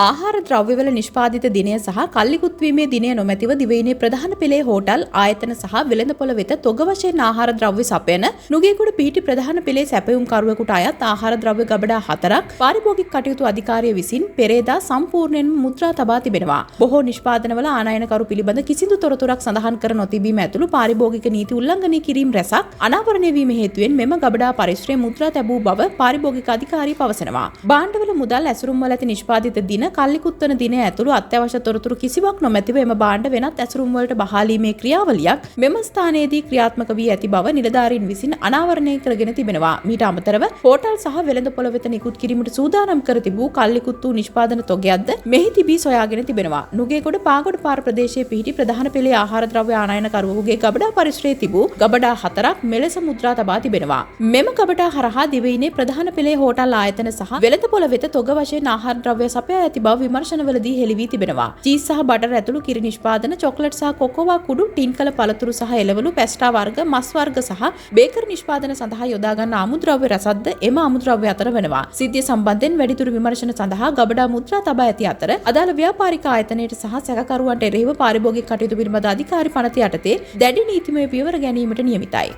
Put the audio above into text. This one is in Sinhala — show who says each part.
Speaker 1: ආහාර ද්‍රව්‍යවල නිෂ්පාදිත දිනය සහ කල්ලිකුත් වීමේ දිනය නොමැතිව දිවයිනේ ප්‍රධාන පෙළේ හෝටල් ආයතන සහ වෙළඳපොළ වෙත තොග වශයෙන් ආහාර ද්‍රව්‍ය සපයන නුගේගොඩ පිහිටි ප්‍රධාන පෙළේ සැපයුම්කරුවෙකුට අයත් ආහාර ද්‍රව්‍ය ගබඩා 4ක් පාරිභෝගික කටයුතු අධිකාරිය විසින් පෙරේදා සම්පූර්ණයෙන්ම මුද්‍රා තබා තිබෙනවා. බොහෝ නිෂ්පාදනවල ආනයනකරු පිළිබඳ කිසිදු තොරතුරක් සඳහන් කර නොතිබීම ඇතුළු පාරිභෝගික නීති උල්ලංඝනය කිරීම රැසක් අනාවරණය වීම හේතුවෙන් මෙම ගබඩා පරිශ්‍රය මුද්‍රා තැබූ බව පාරිභෝගික අධිකාරිය පවසනවා. භාණ්ඩවල මුදල් ඇසුරුම් වල ඇති නිෂ්පාදිත දින කල්ලිකුත් වන දිනය ඇතුළු අත්‍යවශ්‍ය තොරතුරු කිසිවක් නොමැතිව එම භාණ්ඩ වෙනත් ඇසුරුම් වලට බහාලීමේ ක්‍රියාවලියක් මෙම ස්ථානයේදී ක්‍රියාත්මක වී ඇති බව නිලධාරීන් විසින් අනාවරණය කරගෙන තිබෙනවා. මීට අමතරව හෝටල් සහ වෙළඳපොළ වෙත නිකුත් කිරීමට සූදානම් කර තිබූ කල්ලිකුත් වූ නිෂ්පාදන තොගයක්ද මෙහි තිබී සොයාගෙන තිබෙනවා. නුගේගොඩ පාගොඩ පාර ප්‍රදේශයේ පිහිටි ප්‍රධාන පෙළේ ආහාර ද්‍රව්‍ය ආනයනකරුවෙකුගේ ගබඩා පරිශ්‍රයේ තිබූ ගබඩා 4ක් මෙලෙස මුද්‍රා තබා තිබෙනවා. මෙම ගබඩා හරහා දිවයිනේ ප්‍රධාන පෙළේ හෝටල් ආයතන සහ වෙළඳපොළ වෙත තොග වශයෙන් ආහාර ද්‍රව්‍ය සපයා ඇති බව විමර්ශනවලදී හෙළි වී තිබෙනවා. චීස් සහ බටර් ඇතුළු කිරි නිෂ්පාදන, චොක්ලට් සහ කොකෝවා කුඩු, ටින් කළ පළතුරු සහ එළවලු, පැස්ටා වර්ග, මස් වර්ග සහ බේකර් නිෂ්පාදන සඳහා යොදා ගන්න අමුද්‍රව්‍ය රසද්ද එම අමුද්‍රව්‍ය අතර වෙනවා. සිද්ධිය සම්බන්ධයෙන් වැඩිදුර විමර්ශන සඳහා ගබඩා මුද්‍රා තබා ඇති අතර අදාළ ව්‍යාපාරික ආයතනයට සහ සැකකරුවන්ට එරෙහිව පාරිභෝගික කටයුතු පිළිබඳ අධිකාරි පනත යටතේ දැඩි නීතිමය පියවර ගැනීමට නියමිතයි.